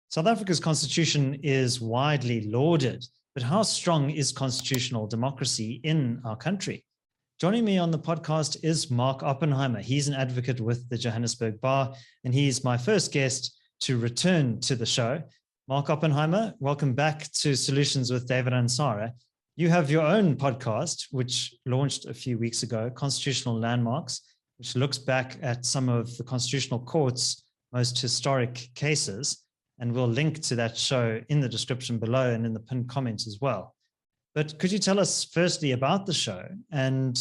South Africa's constitution is widely lauded, but how strong is constitutional democracy in our country? Joining me on the podcast is Mark Oppenheimer. He's an advocate with the Johannesburg Bar, and he's my first guest to return to the show. Mark Oppenheimer, welcome back to Solutions with David Ansara. You have your own podcast, which launched a few weeks ago, Constitutional Landmarks, which looks back at some of the Constitutional Court's most historic cases. And we'll link to that show in the description below and in the pinned comments as well. But could you tell us firstly about the show and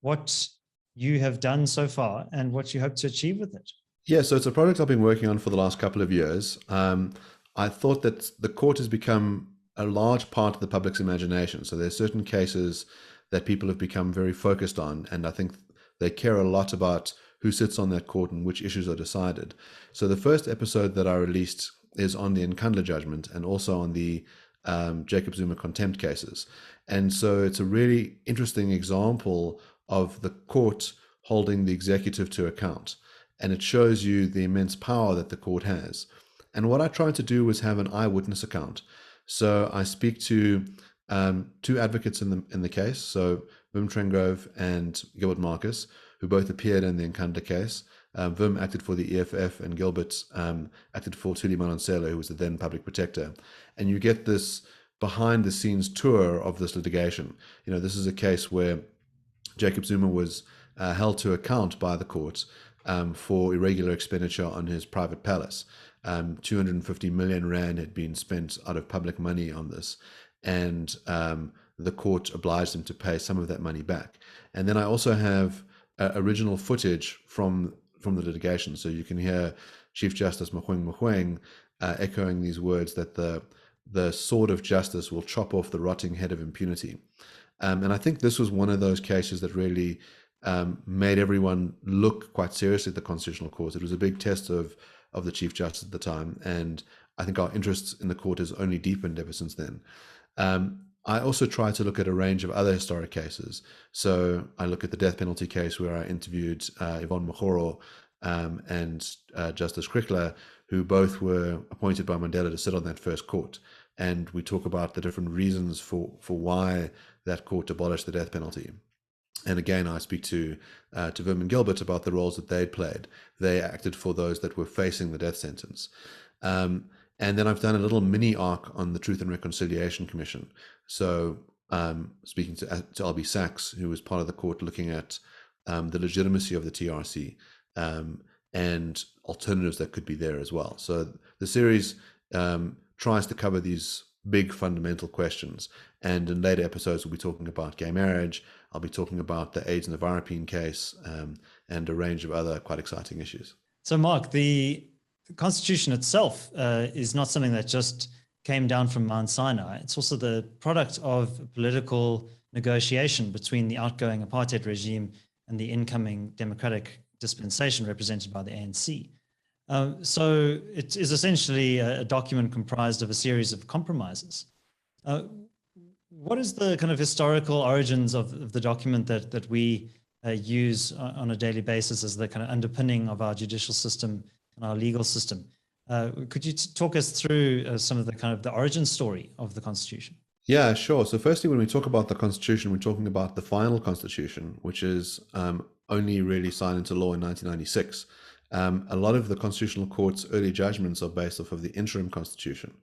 what you have done so far and what you hope to achieve with it? Yeah, so it's a project I've been working on for the last couple of years. I thought that the court has become a large part of the public's imagination. So there's certain cases that people have become very focused on, and I think they care a lot about who sits on that court and which issues are decided. So the first episode that I released is on the Nkandla judgment and also on the Jacob Zuma contempt cases. And so it's a really interesting example of the court holding the executive to account. And it shows you the immense power that the court has. And what I tried to do was have an eyewitness account. So I speak to two advocates in the case, so Wim Trengrove and Gilbert Marcus, who both appeared in the Nkandla case. Wim acted for the EFF and Gilbert acted for Thuli Madonsela, who was the then public protector. And you get this behind the scenes tour of this litigation. You know, this is a case where Jacob Zuma was held to account by the court for irregular expenditure on his private palace. 250 million rand had been spent out of public money on this. And the court obliged him to pay some of that money back. And then I also have original footage from the litigation. So you can hear Chief Justice Mogoeng echoing these words that the sword of justice will chop off the rotting head of impunity. And I think this was one of those cases that really made everyone look quite seriously at the Constitutional Court. It was a big test of the Chief Justice at the time. And I think our interest in the court has only deepened ever since then. I also try to look at a range of other historic cases. So I look at the death penalty case where I interviewed Yvonne Mogoro and Justice Krikler, who both were appointed by Mandela to sit on that first court. And we talk about the different reasons for why that court abolished the death penalty. And again, I speak to Wim and Gilbert about the roles that they'd played. They acted for those that were facing the death sentence. And then I've done a little mini arc on the Truth and Reconciliation Commission. So speaking to LB Sachs, who was part of the court looking at the legitimacy of the TRC and alternatives that could be there as well. So the series tries to cover these big fundamental questions. And in later episodes, we'll be talking about gay marriage. I'll be talking about the AIDS and the Virapine case and a range of other quite exciting issues. So Mark, the Constitution itself is not something that just came down from Mount Sinai. It's also the product of political negotiation between the outgoing apartheid regime and the incoming democratic dispensation represented by the ANC. So it is essentially a document comprised of a series of compromises. What is the kind of historical origins of the document that we use on a daily basis as the kind of underpinning of our judicial system and our legal system? Could you talk us through some of the kind of the origin story of the Constitution? Yeah, sure. So firstly, when we talk about the Constitution, we're talking about the final Constitution, which is only really signed into law in 1996. A lot of the Constitutional Court's early judgments are based off of the interim Constitution.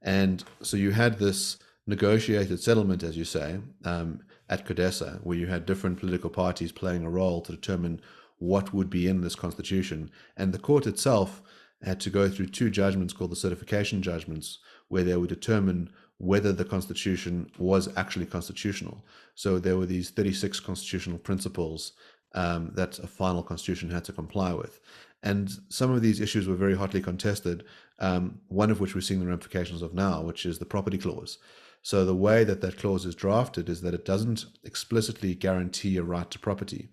And so you had this negotiated settlement, as you say, at CODESA, where you had different political parties playing a role to determine what would be in this Constitution. And the court itself had to go through two judgments called the certification judgments, where they would determine whether the Constitution was actually constitutional. So there were these 36 constitutional principles that a final Constitution had to comply with. And some of these issues were very hotly contested, one of which we're seeing the ramifications of now, which is the property clause. So the way that clause is drafted is that it doesn't explicitly guarantee a right to property.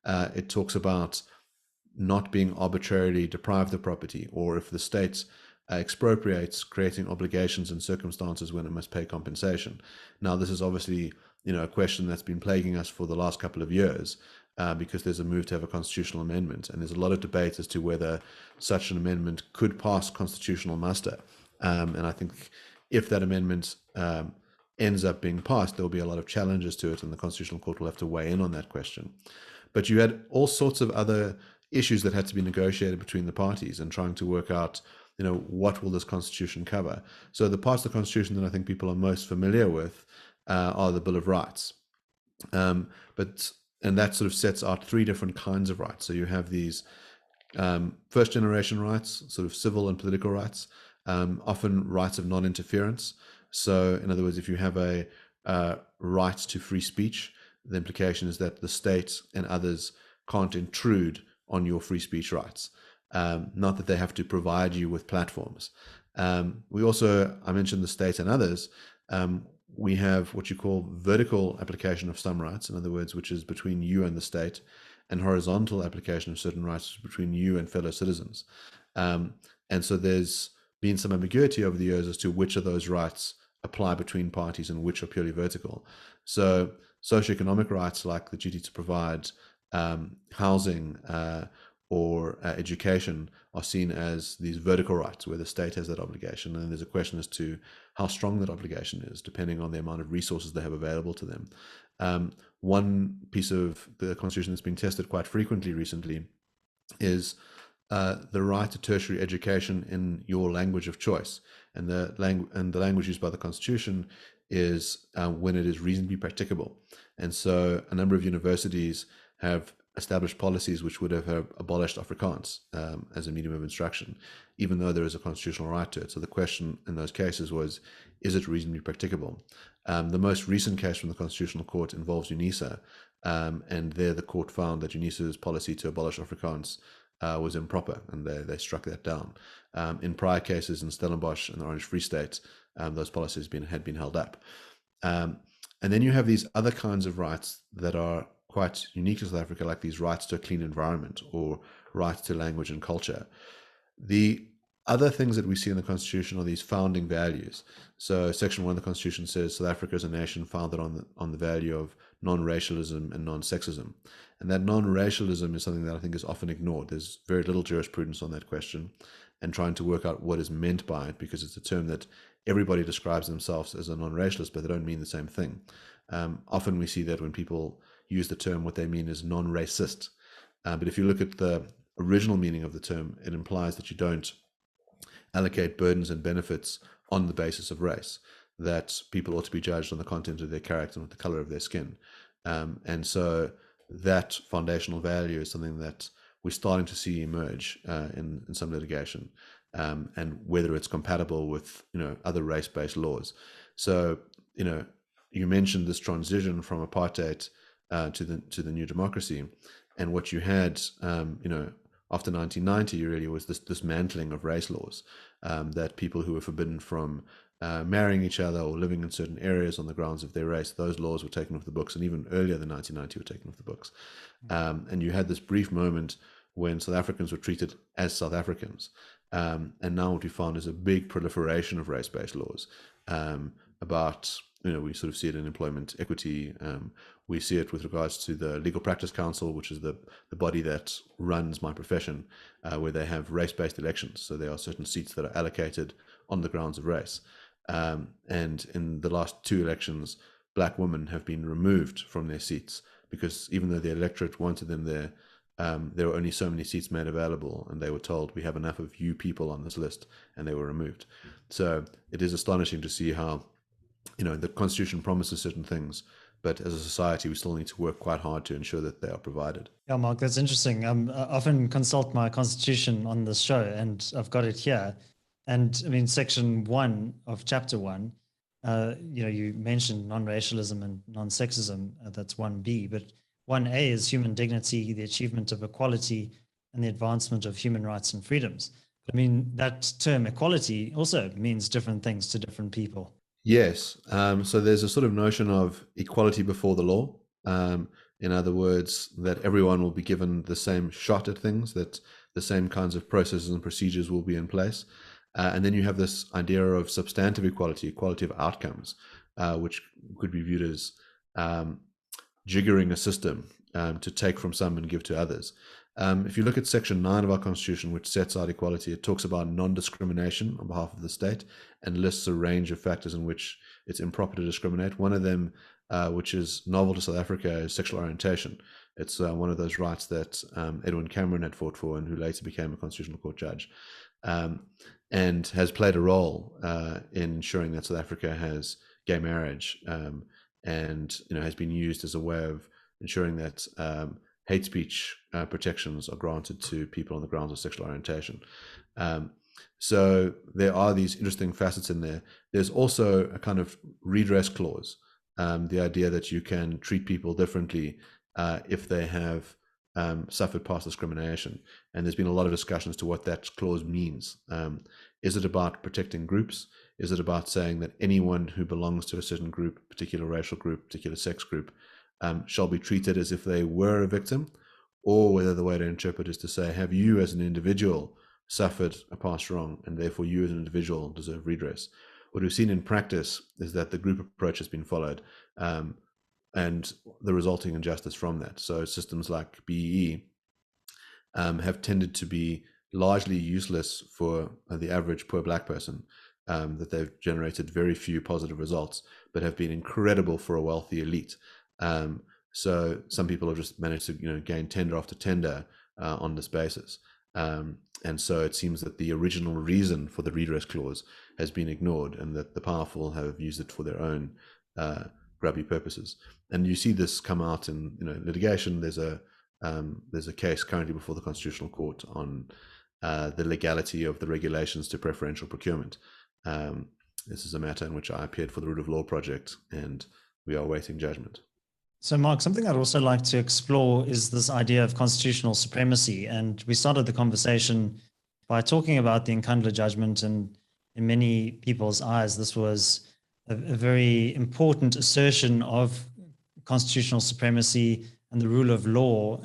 It talks about not being arbitrarily deprived of property, or if the state expropriates, creating obligations and circumstances when it must pay compensation. Now, this is obviously, a question that's been plaguing us for the last couple of years, because there's a move to have a constitutional amendment, and there's a lot of debate as to whether such an amendment could pass constitutional muster. And I think if that amendment ends up being passed, there will be a lot of challenges to it, and the Constitutional Court will have to weigh in on that question. But you had all sorts of other issues that had to be negotiated between the parties and trying to work out, what will this Constitution cover? So the parts of the Constitution that I think people are most familiar with are the Bill of Rights. And that sort of sets out three different kinds of rights. So you have these first generation rights, sort of civil and political rights, often rights of non-interference. So in other words, if you have a right to free speech, the implication is that the state and others can't intrude on your free speech rights. Not that they have to provide you with platforms. We also, I mentioned the state and others, we have what you call vertical application of some rights, in other words, which is between you and the state, and horizontal application of certain rights between you and fellow citizens. And so there's been some ambiguity over the years as to which of those rights apply between parties and which are purely vertical. So socioeconomic rights, like the duty to provide housing or education, are seen as these vertical rights where the state has that obligation. And there's a question as to how strong that obligation is, depending on the amount of resources they have available to them. One piece of the Constitution that's been tested quite frequently recently is the right to tertiary education in your language of choice. And the language used by the Constitution is when it is reasonably practicable. And so a number of universities have established policies which would have abolished Afrikaans as a medium of instruction, even though there is a constitutional right to it. So the question in those cases was, is it reasonably practicable? The most recent case from the Constitutional Court involves UNISA, and there the court found that UNISA's policy to abolish Afrikaans was improper, and they struck that down. In prior cases in Stellenbosch and the Orange Free State, those policies had been held up. And then you have these other kinds of rights that are quite unique to South Africa, like these rights to a clean environment or rights to language and culture. The other things that we see in the Constitution are these founding values. So Section 1 of the Constitution says South Africa is a nation founded on the value of non-racialism and non-sexism. And that non-racialism is something that I think is often ignored. There's very little jurisprudence on that question, and trying to work out what is meant by it, because it's a term that everybody describes themselves as a non-racialist, but they don't mean the same thing. Often we see that when people use the term, what they mean is non-racist. But if you look at the original meaning of the term, it implies that you don't allocate burdens and benefits on the basis of race, that people ought to be judged on the content of their character and the color of their skin. And so that foundational value is something that we're starting to see emerge in some litigation, and whether it's compatible with other race-based laws. So you mentioned this transition from apartheid to the new democracy, and what you had after 1990 really was this dismantling of race laws, that people who were forbidden from marrying each other or living in certain areas on the grounds of their race, those laws were taken off the books, and even earlier than 1990 were taken off the books. And you had this brief moment when South Africans were treated as South Africans, and now what we found is a big proliferation of race-based laws about, we sort of see it in employment equity. We see it with regards to the Legal Practice Council, which is the body that runs my profession, where they have race-based elections. So there are certain seats that are allocated on the grounds of race. And in the last two elections, black women have been removed from their seats, because even though the electorate wanted them there were only so many seats made available, and they were told, we have enough of you people on this list, and they were removed. So it is astonishing to see how the Constitution promises certain things, but as a society, we still need to work quite hard to ensure that they are provided. Yeah, Mark, that's interesting. I often consult my Constitution on this show, and I've got it here. And I mean, Section 1 of Chapter 1, you mentioned non-racialism and non-sexism. That's 1B, but 1A is human dignity, the achievement of equality, and the advancement of human rights and freedoms. But I mean, that term equality also means different things to different people. Yes. So there's a sort of notion of equality before the law. In other words, that everyone will be given the same shot at things, that the same kinds of processes and procedures will be in place. And then you have this idea of substantive equality, equality of outcomes, which could be viewed as jiggering a system to take from some and give to others. If you look at Section 9 of our Constitution, which sets out equality, it talks about non-discrimination on behalf of the state and lists a range of factors in which it's improper to discriminate. One of them, which is novel to South Africa, is sexual orientation. It's one of those rights that Edwin Cameron had fought for and who later became a Constitutional Court judge, and has played a role in ensuring that South Africa has gay marriage, and has been used as a way of ensuring that hate speech protections are granted to people on the grounds of sexual orientation. So there are these interesting facets in there. There's also a kind of redress clause, the idea that you can treat people differently if they have suffered past discrimination. And there's been a lot of discussion as to what that clause means. Is it about protecting groups? Is it about saying that anyone who belongs to a certain group, particular racial group, particular sex group, shall be treated as if they were a victim? Or whether the way to interpret is to say, have you as an individual suffered a past wrong, and therefore you as an individual deserve redress? What we've seen in practice is that the group approach has been followed, and the resulting injustice from that. So systems like BEE have tended to be largely useless for the average poor black person, that they've generated very few positive results, but have been incredible for a wealthy elite. So some people have just managed to gain tender after tender on this basis. And so it seems that the original reason for the redress clause has been ignored, and that the powerful have used it for their own grubby purposes. And you see this come out in litigation. There's a case currently before the Constitutional Court on the legality of the regulations to preferential procurement. This is a matter in which I appeared for the Root of Law project, and we are awaiting judgment. So, Mark, something I'd also like to explore is this idea of constitutional supremacy. And we started the conversation by talking about the Nkandla judgment, and in many people's eyes, this was a very important assertion of constitutional supremacy and the rule of law,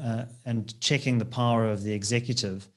and checking the power of the executive.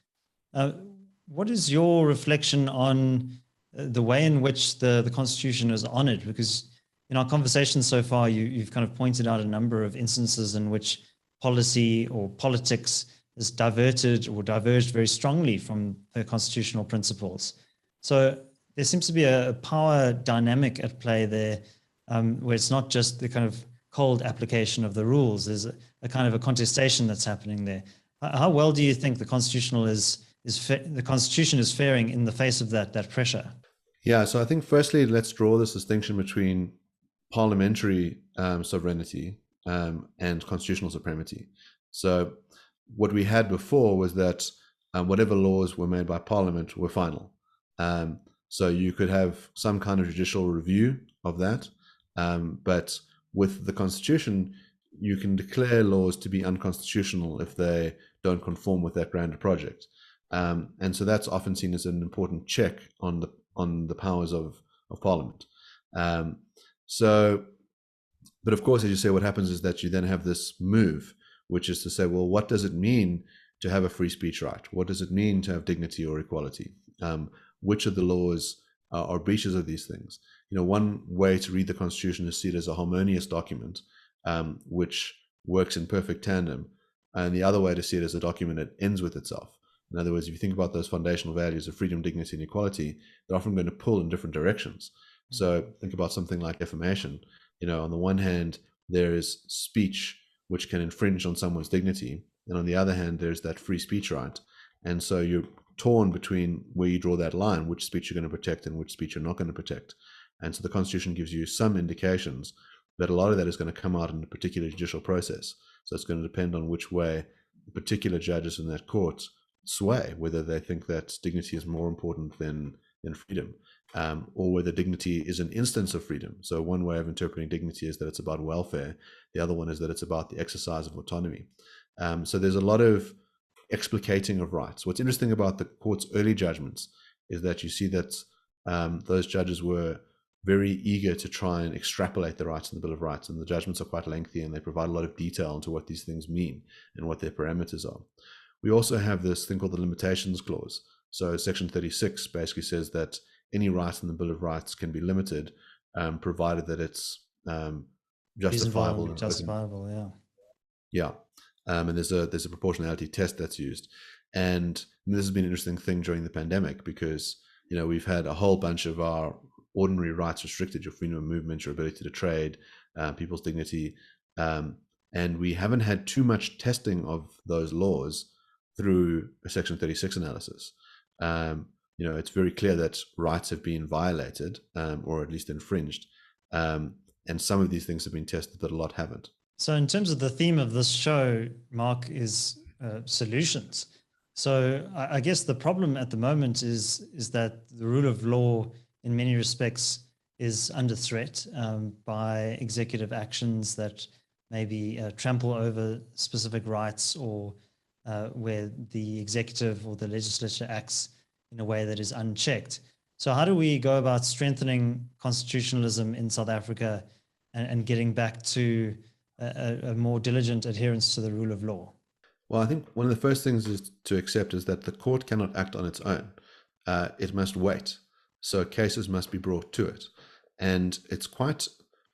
What is your reflection on the way in which the Constitution is honored? Because in our conversation so far, you've kind of pointed out a number of instances in which policy or politics is diverted or diverged very strongly from the constitutional principles. So there seems to be a power dynamic at play there, where it's not just the kind of cold application of the rules. There's a kind of a contestation that's happening there. How well do you think the the Constitution is faring in the face of that pressure? Yeah, so I think firstly, let's draw this distinction between parliamentary sovereignty and constitutional supremacy. So what we had before was that whatever laws were made by Parliament were final. So you could have some kind of judicial review of that, but with the Constitution, you can declare laws to be unconstitutional if they don't conform with that grander project. And so that's often seen as an important check on the powers of Parliament. But of course, as you say, what happens is that you then have this move, which is to say, well, what does it mean to have a free speech right? What does it mean to have dignity or equality? Which of the laws are breaches of these things? One way to read the Constitution is see it as a harmonious document, which works in perfect tandem. And the other way to see it as a document that ends with itself. In other words, if you think about those foundational values of freedom, dignity, and equality, they're often going to pull in different directions. So think about something like defamation. On the one hand, there is speech which can infringe on someone's dignity. And on the other hand, there's that free speech right. And so you're torn between where you draw that line, which speech you're going to protect and which speech you're not going to protect. And so the Constitution gives you some indications that a lot of that is going to come out in a particular judicial process. So it's going to depend on which way the particular judges in that court sway, whether they think that dignity is more important than freedom. Or whether dignity is an instance of freedom. So one way of interpreting dignity is that it's about welfare. The other one is that it's about the exercise of autonomy. So there's a lot of explicating of rights. What's interesting about the court's early judgments is that you see that those judges were very eager to try and extrapolate the rights in the Bill of Rights, and the judgments are quite lengthy, and they provide a lot of detail into what these things mean and what their parameters are. We also have this thing called the limitations clause. So Section 36 basically says that any right in the Bill of Rights can be limited, provided that it's justifiable. Justifiable, yeah. Yeah. and there's a proportionality test that's used. And this has been an interesting thing during the pandemic because we've had a whole bunch of our ordinary rights restricted: your freedom of movement, your ability to trade, people's dignity, and we haven't had too much testing of those laws through a Section 36 analysis. It's very clear that rights have been violated, or at least infringed, and some of these things have been tested, but a lot haven't. So in terms of the theme of this show, Mark, is solutions. So I guess the problem at the moment is that the rule of law in many respects is under threat by executive actions that maybe trample over specific rights, or where the executive or the legislature acts in a way that is unchecked. So how do we go about strengthening constitutionalism in South Africa and getting back to a more diligent adherence to the rule of law? Well, I think one of the first things is to accept is that the court cannot act on its own. It must wait. So cases must be brought to it. And it's quite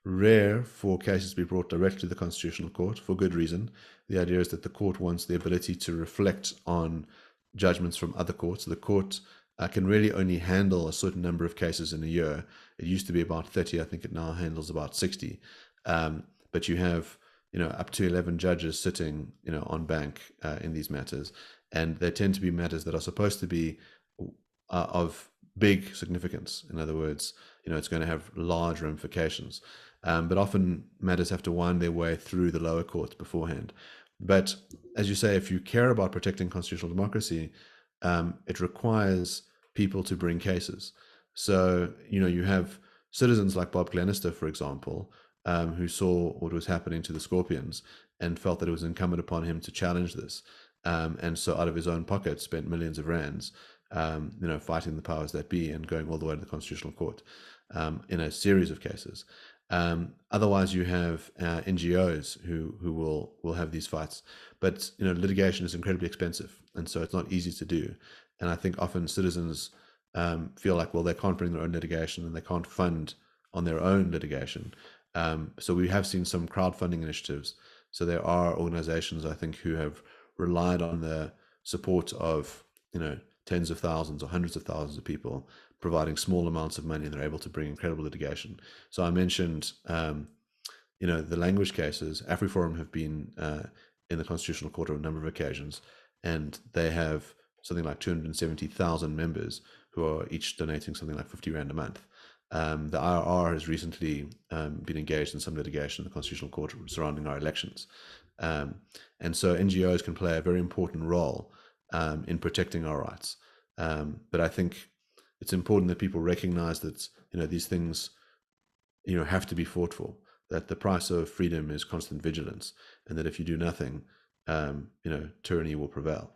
rare for cases to be brought directly to the Constitutional Court, for good reason. The idea is that the court wants the ability to reflect on judgments from other courts. The court can really only handle a certain number of cases in a year. It used to be about 30. I think it now handles about 60. But you have up to 11 judges sitting on bank in these matters, and they tend to be matters that are supposed to be of big significance. In other words, it's going to have large ramifications, but often matters have to wind their way through the lower courts beforehand. But as you say, if you care about protecting constitutional democracy, it requires people to bring cases. So you have citizens like Bob Glenister, for example, who saw what was happening to the Scorpions and felt that it was incumbent upon him to challenge this. And so out of his own pocket spent millions of rands, fighting the powers that be and going all the way to the Constitutional Court in a series of cases. Otherwise, you have NGOs who will have these fights. But litigation is incredibly expensive, and so it's not easy to do. And I think often citizens feel like, well, they can't bring their own litigation and they can't fund on their own litigation. So we have seen some crowdfunding initiatives. So there are organizations, I think, who have relied on the support of tens of thousands or hundreds of thousands of people providing small amounts of money, and they're able to bring incredible litigation. So I mentioned the language cases. AfriForum have been in the Constitutional Court on a number of occasions, and they have something like 270,000 members who are each donating something like 50 Rand a month. The IRR has recently been engaged in some litigation in the Constitutional Court surrounding our elections. And so NGOs can play a very important role in protecting our rights. But I think it's important that people recognize that these things have to be fought for, that the price of freedom is constant vigilance, and that if you do nothing, tyranny will prevail.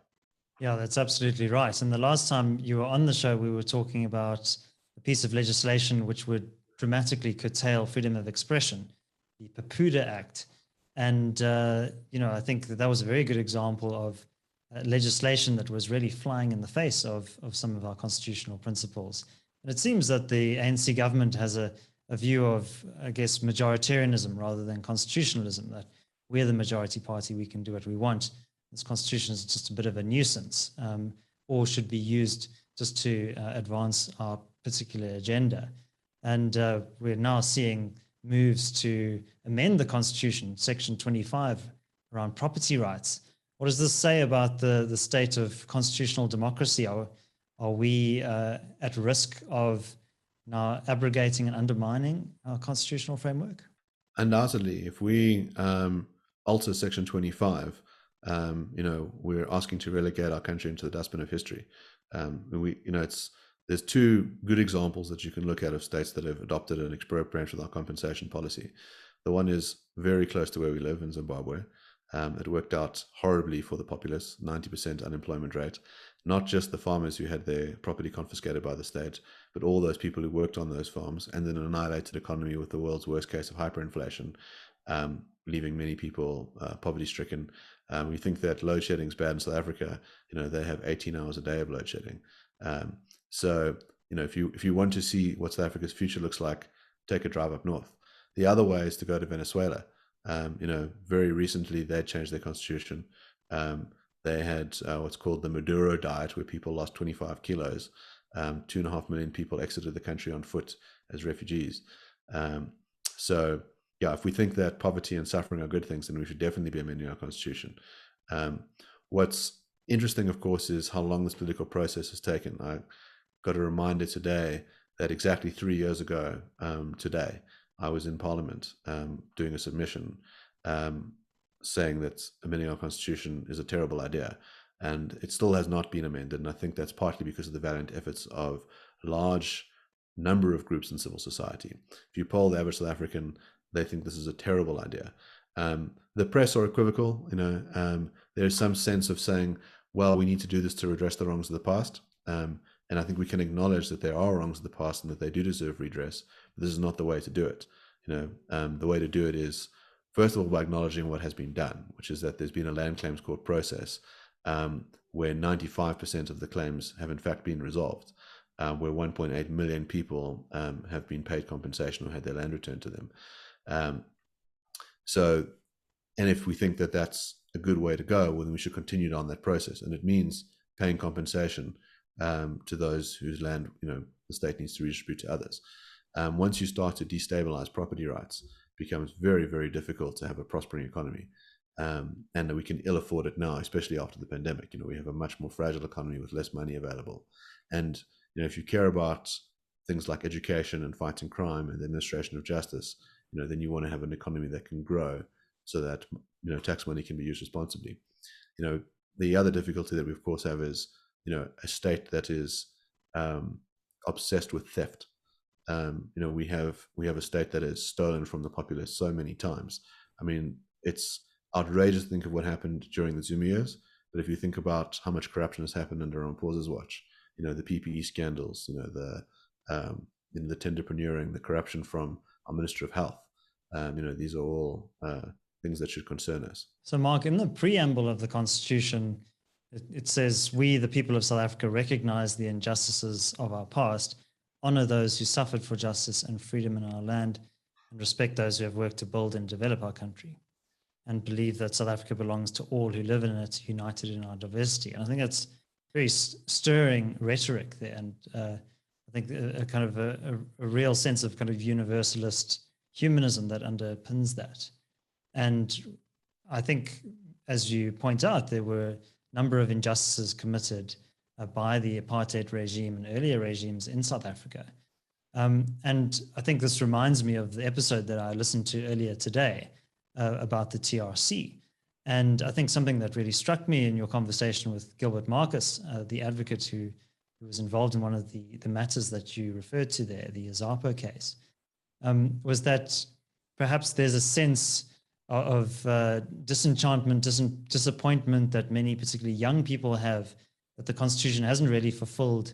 Yeah, that's absolutely right. And the last time you were on the show, we were talking about a piece of legislation which would dramatically curtail freedom of expression, the Papuda Act. And, I think that was a very good example of legislation that was really flying in the face of some of our constitutional principles. And it seems that the ANC government has a view of, I guess, majoritarianism rather than constitutionalism, that we're the majority party, we can do what we want. This constitution is just a bit of a nuisance, or should be used just to advance our particular agenda. And we're now seeing moves to amend the constitution, Section 25, around property rights. What does this say about the state of constitutional democracy? Are we at risk of now abrogating and undermining our constitutional framework? Undoubtedly, if we alter Section 25, we're asking to relegate our country into the dustbin of history. There's two good examples that you can look at of states that have adopted an expropriation without compensation policy. The one is very close to where we live in Zimbabwe. It worked out horribly for the populace, 90% unemployment rate. Not just the farmers who had their property confiscated by the state, but all those people who worked on those farms, and then an annihilated economy with the world's worst case of hyperinflation, leaving many people poverty-stricken. We think that load shedding is bad in South Africa. They have 18 hours a day of load shedding. So if you want to see what South Africa's future looks like, take a drive up north. The other way is to go to Venezuela. Very recently they changed their constitution. They had what's called the Maduro diet, where people lost 25 kilos. 2.5 million people exited the country on foot as refugees. So yeah, if we think that poverty and suffering are good things, then we should definitely be amending our constitution. What's interesting, of course, is how long this political process has taken. I got a reminder today that exactly 3 years ago today, I was in Parliament doing a submission saying that amending our constitution is a terrible idea, and it still has not been amended. And I think that's partly because of the valiant efforts of a large number of groups in civil society. If you poll the average South African, they think this is a terrible idea. The press are equivocal. There's some sense of saying, well, we need to do this to redress the wrongs of the past. And I think we can acknowledge that there are wrongs of the past and that they do deserve redress. But this is not the way to do it. The way to do it is, first of all, by acknowledging what has been done, which is that there's been a land claims court process where 95% of the claims have in fact been resolved, where 1.8 million people have been paid compensation or had their land returned to them. And if we think that that's a good way to go, well, then we should continue on that process. And it means paying compensation to those whose land, the state needs to redistribute to others. Once you start to destabilize property rights, it becomes very, very difficult to have a prospering economy. And we can ill afford it now, especially after the pandemic. We have a much more fragile economy with less money available. And, if you care about things like education and fighting crime and the administration of justice, then you want to have an economy that can grow so that, tax money can be used responsibly. The other difficulty that we of course have is, a state that is obsessed with theft. We have a state that has stolen from the populace so many times. I mean, it's outrageous to think of what happened during the Zuma years, but if you think about how much corruption has happened under Ramaphosa's watch, the PPE scandals, the tenderpreneuring, the corruption from our Minister of Health, these are all things that should concern us. So, Mark, in the preamble of the Constitution, it says, "We, the people of South Africa, recognize the injustices of our past, honor those who suffered for justice and freedom in our land, and respect those who have worked to build and develop our country, and believe that South Africa belongs to all who live in it, united in our diversity." And I think that's very stirring rhetoric there. And I think a kind of a real sense of kind of universalist humanism that underpins that. And I think, as you point out, there were a number of injustices committed by the apartheid regime and earlier regimes in South Africa. And I think this reminds me of the episode that I listened to earlier today about the TRC. And I think something that really struck me in your conversation with Gilbert Marcus, the advocate who was involved in one of the matters that you referred to there, the Azapo case, was that perhaps there's a sense of disenchantment, disappointment that many, particularly young people, have, that the Constitution hasn't really fulfilled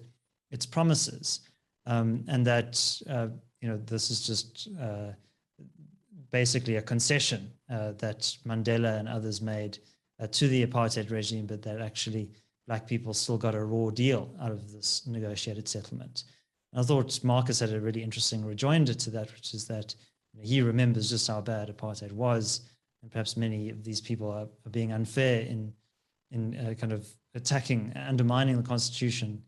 its promises, and that this is just basically a concession that Mandela and others made to the apartheid regime, but that actually Black people still got a raw deal out of this negotiated settlement. And I thought Marcus had a really interesting rejoinder to that, which is that he remembers just how bad apartheid was, and perhaps many of these people are being unfair in kind of attacking, undermining the Constitution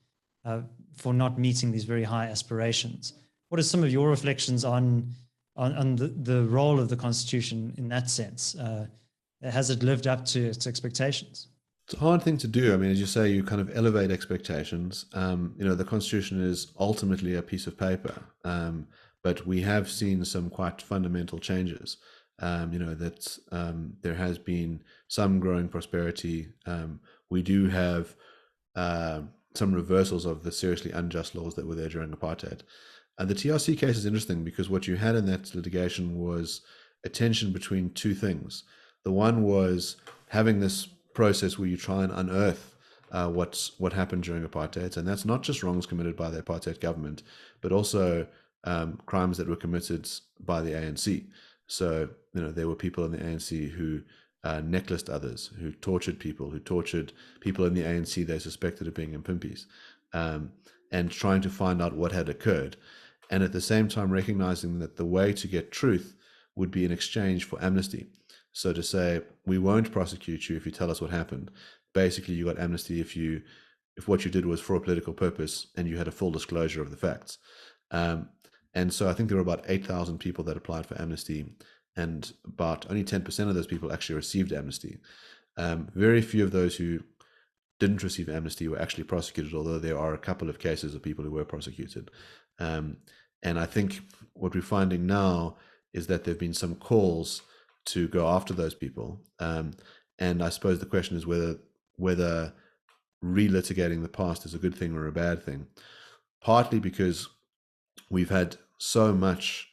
for not meeting these very high aspirations. What are some of your reflections on the role of the Constitution in that sense? Has it lived up to its expectations? It's a hard thing to do. I mean, as you say, you kind of elevate expectations. The Constitution is ultimately a piece of paper, but we have seen some quite fundamental changes. That there has been some growing prosperity. We do have some reversals of the seriously unjust laws that were there during apartheid. The TRC case is interesting because what you had in that litigation was a tension between two things. The one was having this process where you try and unearth what happened during apartheid, and that's not just wrongs committed by the apartheid government, but also crimes that were committed by the ANC. So there were people in the ANC who necklaced others, who tortured people in the ANC they suspected of being impimpies, and trying to find out what had occurred. And at the same time recognizing that the way to get truth would be in exchange for amnesty. So to say, we won't prosecute you if you tell us what happened. Basically, you got amnesty if what you did was for a political purpose and you had a full disclosure of the facts. And so I think there were about 8,000 people that applied for amnesty, and about only 10% of those people actually received amnesty. Very few of those who didn't receive amnesty were actually prosecuted, although there are a couple of cases of people who were prosecuted. And I think what we're finding now is that there have been some calls to go after those people. And I suppose the question is whether relitigating the past is a good thing or a bad thing. Partly because we've had so much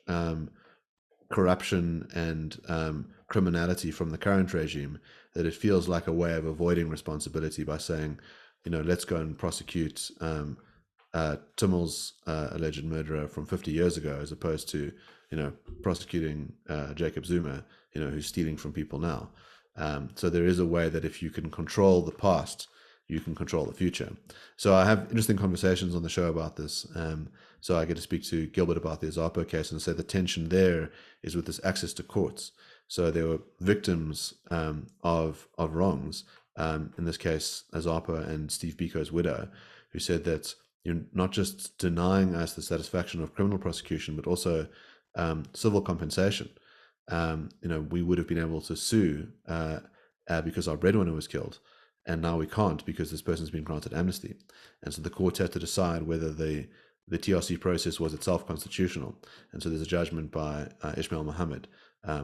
corruption and criminality from the current regime that it feels like a way of avoiding responsibility by saying, let's go and prosecute Timmel's alleged murderer from 50 years ago, as opposed to, prosecuting Jacob Zuma, who's stealing from people now. So there is a way that if you can control the past, you can control the future. So I have interesting conversations on the show about this. So I get to speak to Gilbert about the Azapo case and say the tension there is with this access to courts. So there were victims of wrongs, in this case, Azapo and Steve Biko's widow, who said that you're not just denying us the satisfaction of criminal prosecution, but also civil compensation. We would have been able to sue because our breadwinner was killed, and now we can't because this person's been granted amnesty. And so the court had to decide whether the TRC process was itself constitutional. And so there's a judgment by Ismail Mohammed,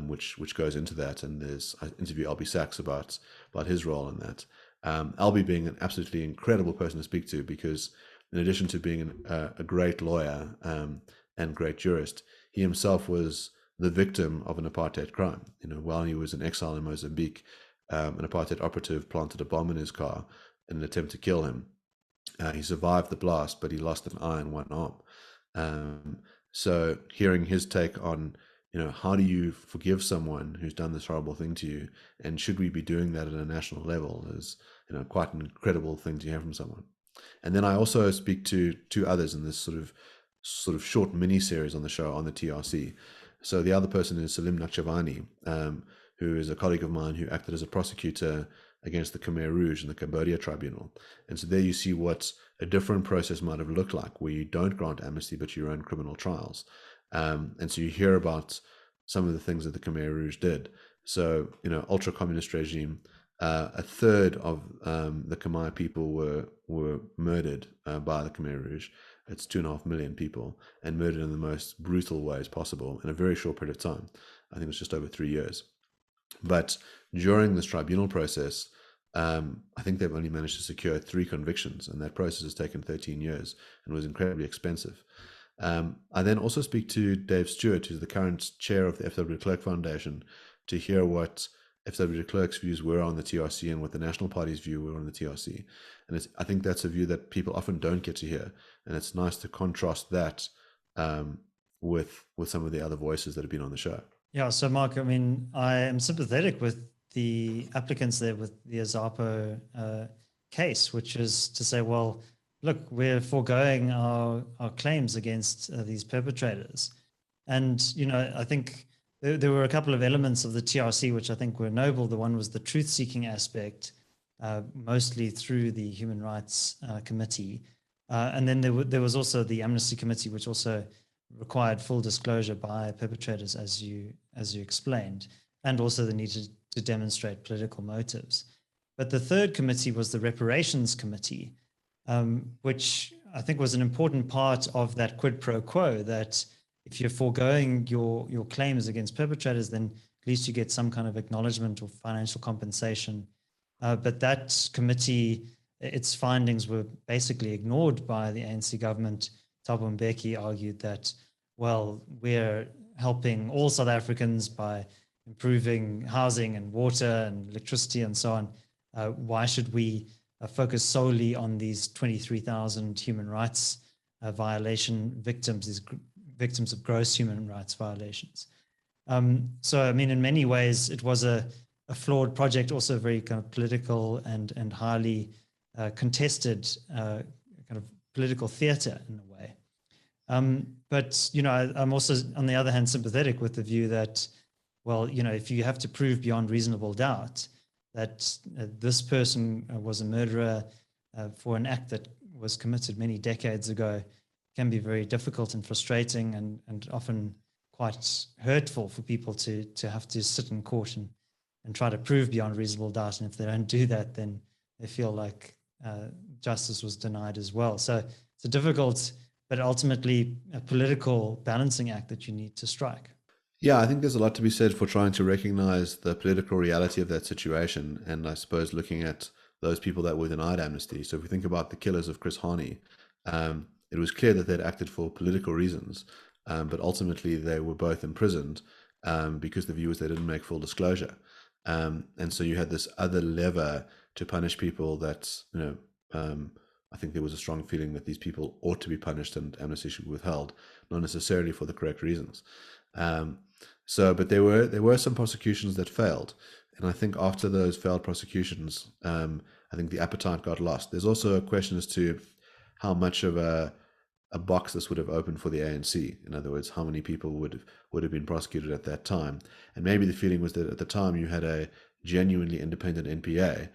which goes into that. And I interview Albie Sachs about his role in that. Albie being an absolutely incredible person to speak to, because in addition to being a great lawyer and great jurist, he himself was the victim of an apartheid crime. While he was in exile in Mozambique, an apartheid operative planted a bomb in his car in an attempt to kill him. He survived the blast, but he lost an eye and one arm. So hearing his take on, how do you forgive someone who's done this horrible thing to you, and should we be doing that at a national level, is quite an incredible thing to hear from someone. And then I also speak to two others in this sort of short mini series on the show on the TRC. So the other person is Salim Nakchavani, who is a colleague of mine who acted as a prosecutor against the Khmer Rouge in the Cambodia Tribunal. And so there you see what a different process might have looked like, where you don't grant amnesty, but you run criminal trials. And so you hear about some of the things that the Khmer Rouge did. So, ultra-communist regime, a third of the Khmer people were murdered by the Khmer Rouge. It's 2.5 million people, and murdered in the most brutal ways possible in a very short period of time. I think it was just over 3 years. But during this tribunal process, I think they've only managed to secure 3 convictions, and that process has taken 13 years and was incredibly expensive. I then also speak to Dave Stewart, who's the current chair of the F.W. de Klerk Foundation, to hear what F.W. de Klerk's views were on the TRC and what the National Party's view were on the TRC. And I think that's a view that people often don't get to hear. And it's nice to contrast that with some of the other voices that have been on the show. Yeah, so Mark, I am sympathetic with the applicants there with the Azapo case, which is to say, well, look, we're foregoing our claims against these perpetrators. And, I think there were a couple of elements of the TRC which I think were noble. The one was the truth-seeking aspect, mostly through the Human Rights Committee. And then there was also the Amnesty Committee, which also required full disclosure by perpetrators, as you explained, and also the need to demonstrate political motives. But the third committee was the Reparations Committee, which I think was an important part of that quid pro quo, that if you're foregoing your claims against perpetrators, then at least you get some kind of acknowledgement or financial compensation. But that committee, its findings were basically ignored by the ANC government. Thabo Mbeki argued that, well, we're helping all South Africans by improving housing and water and electricity and so on. Why should we focus solely on these 23,000 human rights violation victims, these victims of gross human rights violations? So, in many ways, it was a flawed project, also very kind of political and highly contested kind of political theater in a way. But, I'm also, on the other hand, sympathetic with the view that well, if you have to prove beyond reasonable doubt that this person was a murderer for an act that was committed many decades ago, can be very difficult and frustrating, and often quite hurtful for people to have to sit in court and try to prove beyond reasonable doubt. And if they don't do that, then they feel like justice was denied as well. So it's a difficult, but ultimately a political balancing act that you need to strike. Yeah, I think there's a lot to be said for trying to recognize the political reality of that situation, and I suppose looking at those people that were denied amnesty. So if we think about the killers of Chris Hani, it was clear that they'd acted for political reasons, but ultimately they were both imprisoned because the view was they didn't make full disclosure. And so you had this other lever to punish people that, I think there was a strong feeling that these people ought to be punished and amnesty should be withheld, not necessarily for the correct reasons. But there were some prosecutions that failed. And I think after those failed prosecutions, I think the appetite got lost. There's also a question as to how much of a box this would have opened for the ANC. In other words, how many people would have been prosecuted at that time. And maybe the feeling was that at the time you had a genuinely independent NPA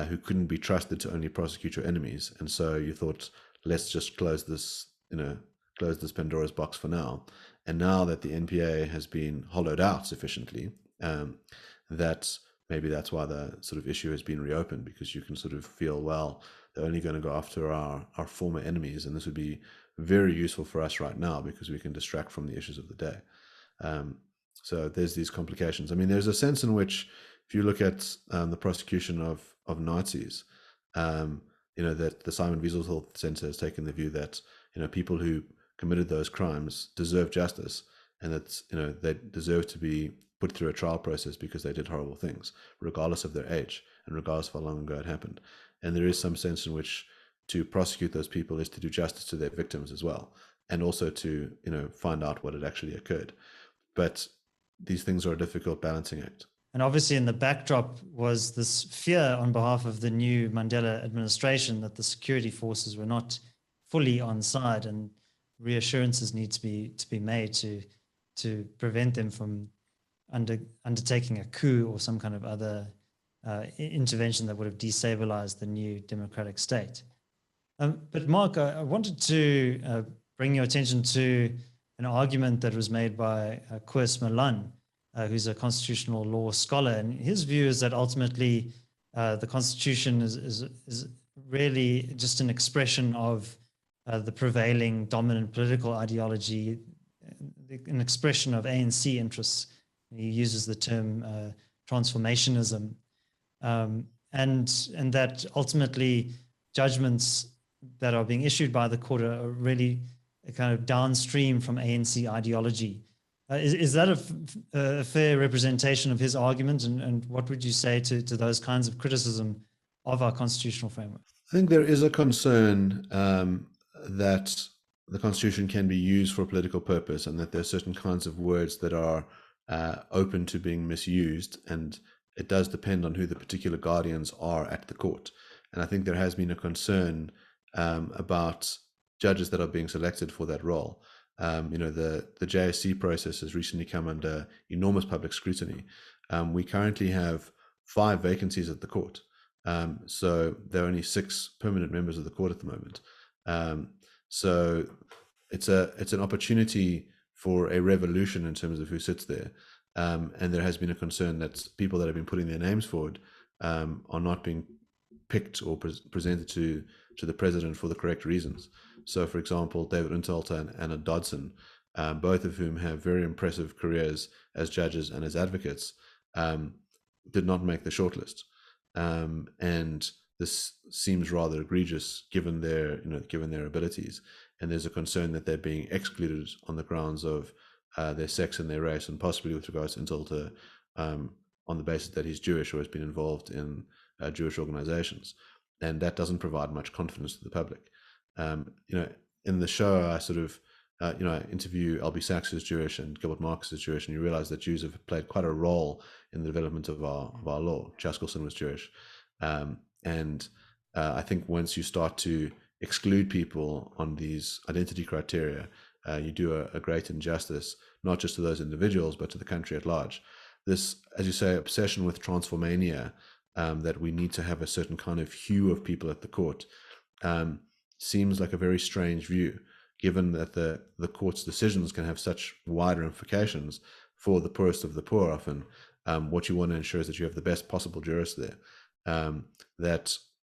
who couldn't be trusted to only prosecute your enemies. And so you thought, let's just close this Pandora's box for now. And now that the NPA has been hollowed out sufficiently, that maybe that's why the sort of issue has been reopened, because you can sort of feel, well, they're only going to go after our former enemies, and this would be very useful for us right now because we can distract from the issues of the day. So there's these complications. I mean, there's a sense in which, if you look at the prosecution of Nazis, that the Simon Wiesenthal Center has taken the view that people who committed those crimes deserve justice, and that they deserve to be put through a trial process because they did horrible things, regardless of their age and regardless of how long ago it happened. And there is some sense in which to prosecute those people is to do justice to their victims as well, and also to find out what had actually occurred. But these things are a difficult balancing act. And obviously in the backdrop was this fear on behalf of the new Mandela administration that the security forces were not fully on side, and reassurances need to be made to prevent them from undertaking a coup or some kind of other intervention that would have destabilized the new democratic state. But Mark, I wanted to bring your attention to an argument that was made by Koos Malan, who's a constitutional law scholar. And his view is that ultimately the Constitution is really just an expression of the prevailing dominant political ideology, an expression of ANC interests. He uses the term transformationism, and that ultimately judgments that are being issued by the court are really a kind of downstream from ANC ideology. Is that a fair representation of his argument? And what would you say to those kinds of criticism of our constitutional framework? I think there is a concern that the Constitution can be used for a political purpose, and that there are certain kinds of words that are open to being misused, and it does depend on who the particular guardians are at the court. And I think there has been a concern about judges that are being selected for that role. The JSC process has recently come under enormous public scrutiny. We currently have 5 vacancies at the court. So there are only 6 permanent members of the court at the moment. So it's an opportunity for a revolution in terms of who sits there. And there has been a concern that people that have been putting their names forward are not being picked or presented to the president for the correct reasons. So, for example, David Ansara and Anna Dodson, both of whom have very impressive careers as judges and as advocates, did not make the shortlist. And this seems rather egregious given their abilities. And there's a concern that they're being excluded on the grounds of their sex and their race, and possibly with regards to Ansara, on the basis that he's Jewish or has been involved in Jewish organizations. And that doesn't provide much confidence to the public. In the show, I sort of, I interview Albie Sachs, who's Jewish, and Gilbert Marcus is Jewish, and you realize that Jews have played quite a role in the development of our law. Chaskelson was Jewish. I think once you start to exclude people on these identity criteria, you do a great injustice, not just to those individuals, but to the country at large. this, as you say, obsession with transformania, that we need to have a certain kind of hue of people at the court, seems like a very strange view, given that the court's decisions can have such wide ramifications for the poorest of the poor often. What you want to ensure is that you have the best possible jurists there.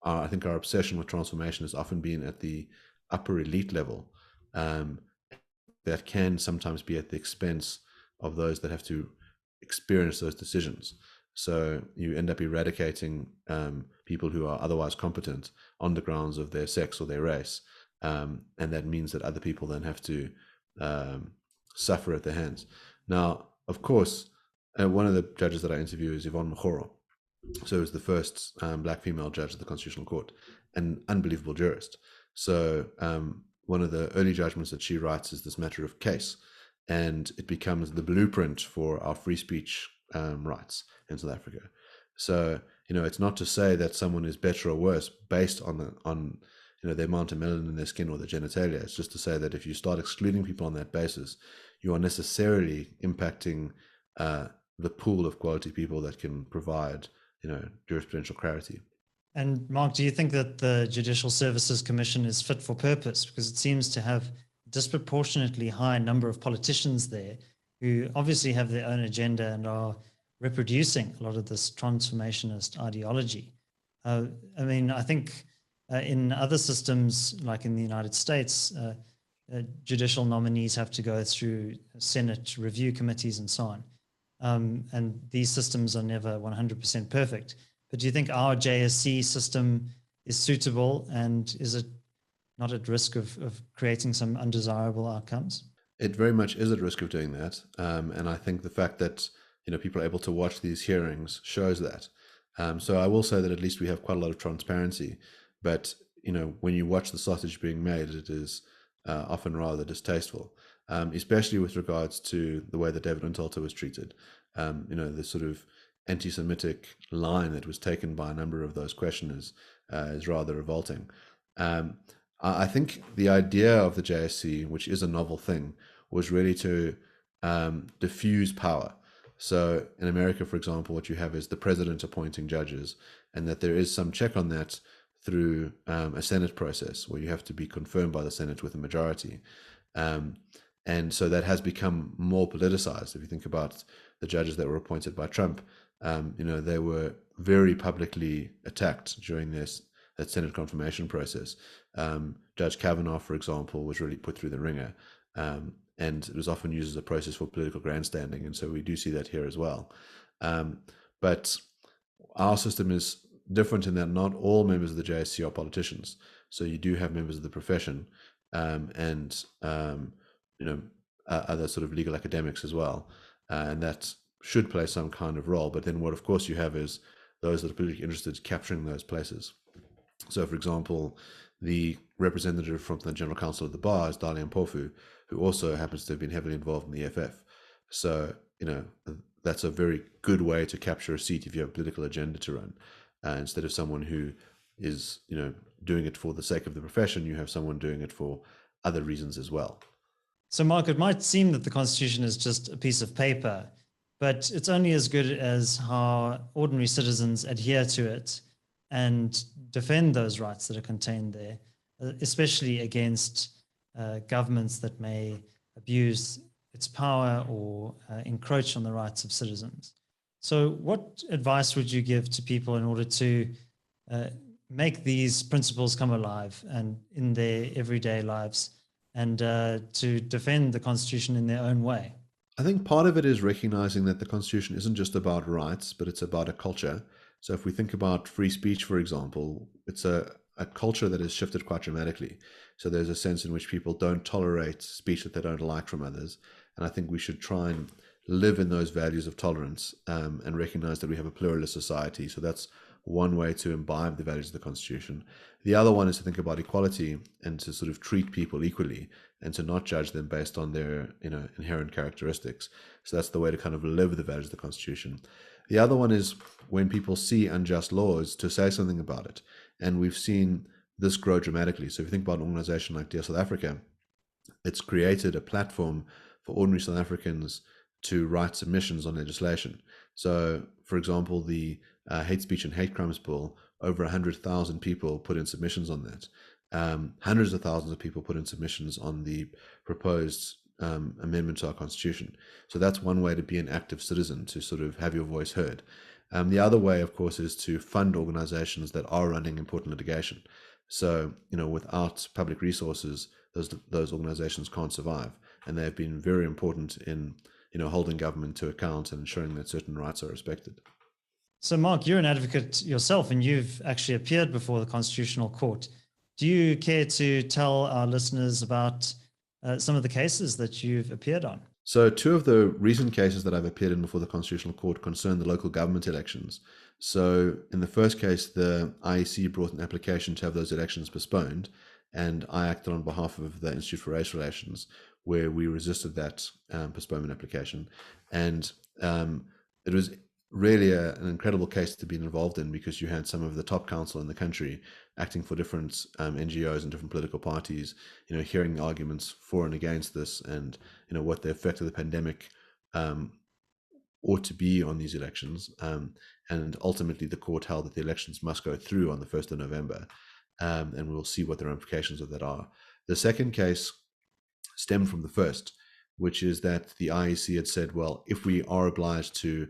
I think our obsession with transformation has often been at the upper elite level, that can sometimes be at the expense of those that have to experience those decisions. So you end up eradicating people who are otherwise competent on the grounds of their sex or their race. And that means that other people then have to suffer at their hands. Now, of course, one of the judges that I interview is Yvonne Mokgoro. So it was the first black female judge of the Constitutional Court, an unbelievable jurist. So one of the early judgments that she writes is this matter of case, and it becomes the blueprint for our free speech rights in South Africa. So, it's not to say that someone is better or worse based on the amount of melanin in their skin or their genitalia. It's just to say that if you start excluding people on that basis, you are necessarily impacting the pool of quality people that can provide, jurisprudential clarity. And Mark, do you think that the Judicial Services Commission is fit for purpose? Because it seems to have a disproportionately high number of politicians there who obviously have their own agenda and are reproducing a lot of this transformationist ideology. I think in other systems, like in the United States, judicial nominees have to go through Senate review committees and so on. And these systems are never 100% perfect. But do you think our JSC system is suitable, and is it not at risk of creating some undesirable outcomes? It very much is at risk of doing that. And I think the fact that people are able to watch these hearings shows that. So I will say that at least we have quite a lot of transparency. But when you watch the sausage being made, it is often rather distasteful, especially with regards to the way that David Ansara was treated. The sort of anti-Semitic line that was taken by a number of those questioners is rather revolting. I think the idea of the JSC, which is a novel thing, was really to diffuse power. So in America, for example, what you have is the president appointing judges, and that there is some check on that through a Senate process where you have to be confirmed by the Senate with a majority. And so that has become more politicized. If you think about the judges that were appointed by Trump, they were very publicly attacked during that Senate confirmation process. Judge Kavanaugh, for example, was really put through the ringer, and it was often used as a process for political grandstanding. And so we do see that here as well. But our system is different in that not all members of the JSC are politicians. So you do have members of the profession and other sort of legal academics as well. And that should play some kind of role. But then what, of course, you have is those that are politically interested capturing those places. So, for example, the representative from the General Counsel of the Bar is Dali Mpofu, who also happens to have been heavily involved in the EFF. So, that's a very good way to capture a seat if you have a political agenda to run. Instead of someone who is, doing it for the sake of the profession, you have someone doing it for other reasons as well. So, Mark, it might seem that the Constitution is just a piece of paper, but it's only as good as how ordinary citizens adhere to it and defend those rights that are contained there, especially against governments that may abuse its power or encroach on the rights of citizens. So what advice would you give to people in order to make these principles come alive and in their everyday lives, and to defend the Constitution in their own way? I think part of it is recognizing that the Constitution isn't just about rights, but it's about a culture. So if we think about free speech, for example, it's a culture that has shifted quite dramatically. So there's a sense in which people don't tolerate speech that they don't like from others. And I think we should try and live in those values of tolerance and recognize that we have a pluralist society. So that's one way to imbibe the values of the Constitution. The other one is to think about equality and to sort of treat people equally and to not judge them based on their inherent characteristics. So that's the way to kind of live the values of the Constitution. The other one is when people see unjust laws, to say something about it. And we've seen this grow dramatically. So if you think about an organization like Dear South Africa, it's created a platform for ordinary South Africans to write submissions on legislation. So, for example, the hate speech and hate crimes bill, over 100,000 people put in submissions on that. Hundreds of thousands of people put in submissions on the proposed amendment to our constitution. So that's one way to be an active citizen, to sort of have your voice heard. The other way, of course, is to fund organizations that are running important litigation. So, without public resources, those organizations can't survive. And they've been very important in, holding government to account and ensuring that certain rights are respected. So, Mark, you're an advocate yourself, and you've actually appeared before the Constitutional Court. Do you care to tell our listeners about some of the cases that you've appeared on? So 2 of the recent cases that I've appeared in before the Constitutional Court concern the local government elections. So in the first case, the IEC brought an application to have those elections postponed, and I acted on behalf of the Institute for Race Relations, where we resisted that postponement application. And it was really an incredible case to be involved in, because you had some of the top counsel in the country acting for different NGOs and different political parties, hearing the arguments for and against this, and what the effect of the pandemic ought to be on these elections. And ultimately the court held that the elections must go through on the 1st of November, and we'll see what the ramifications of that are. The second case stemmed from the first, which is that the IEC had said, well, if we are obliged to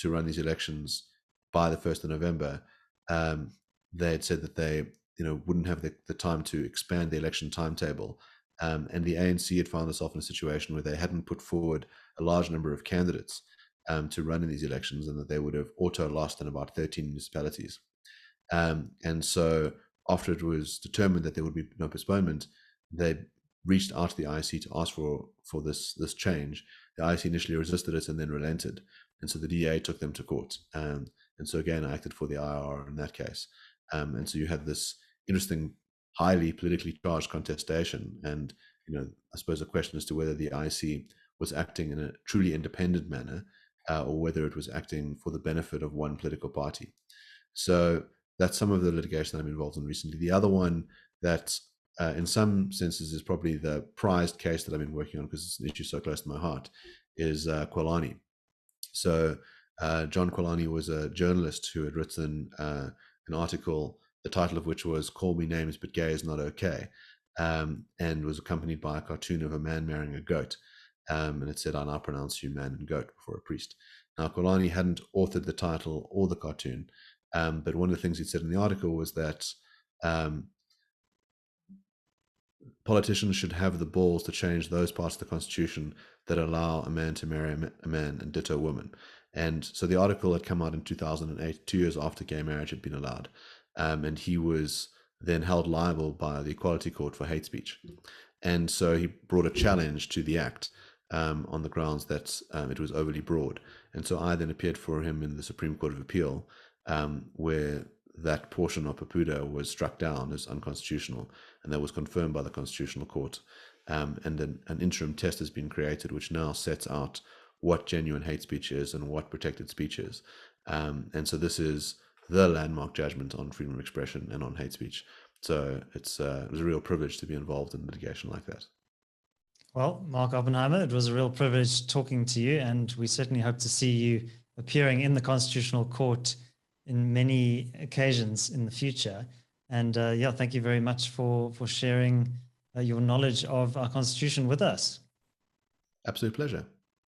run these elections by the 1st of November, they had said that they wouldn't have the time to expand the election timetable. And the ANC had found itself in a situation where they hadn't put forward a large number of candidates to run in these elections, and that they would have auto lost in about 13 municipalities. And so after it was determined that there would be no postponement, they reached out to the IEC to ask for this change. The IEC initially resisted it and then relented. And so the DA took them to court. And so again, I acted for the IR in that case. And so you had this interesting, highly politically charged contestation. And, I suppose a question as to whether the IEC was acting in a truly independent manner, or whether it was acting for the benefit of one political party. So that's some of the litigation that I'm involved in recently. The other one that in some senses is probably the prized case that I've been working on, because it's an issue so close to my heart, is Kwalani. So John Kwalani was a journalist who had written an article, the title of which was "Call Me Names But Gay Is Not Okay," and was accompanied by a cartoon of a man marrying a goat. And it said, "I now pronounce you man and goat," before a priest. Now, Kwalani hadn't authored the title or the cartoon, but one of the things he said in the article was that politicians should have the balls to change those parts of the Constitution that allow a man to marry a man and ditto a woman. And so the article had come out in 2008, 2 years after gay marriage had been allowed. And he was then held liable by the Equality Court for hate speech. And so he brought a challenge to the act on the grounds that it was overly broad. And so I then appeared for him in the Supreme Court of Appeal, where that portion of Papuda was struck down as unconstitutional, and that was confirmed by the Constitutional Court. And then an interim test has been created, which now sets out what genuine hate speech is and what protected speech is. And so this is the landmark judgment on freedom of expression and on hate speech. So it was a real privilege to be involved in litigation like that. Well, Mark Oppenheimer, it was a real privilege talking to you, and we certainly hope to see you appearing in the Constitutional Court in many occasions in the future. And thank you very much for sharing your knowledge of our Constitution with us. Absolute pleasure.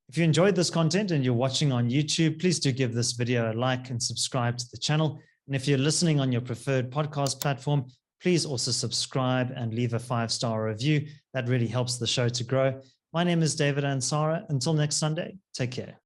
If you enjoyed this content and you're watching on YouTube, please do give this video a like and subscribe to the channel. And if you're listening on your preferred podcast platform, please also subscribe and leave a 5-star review. That really helps the show to grow. My name is David Ansara. Until next Sunday, take care.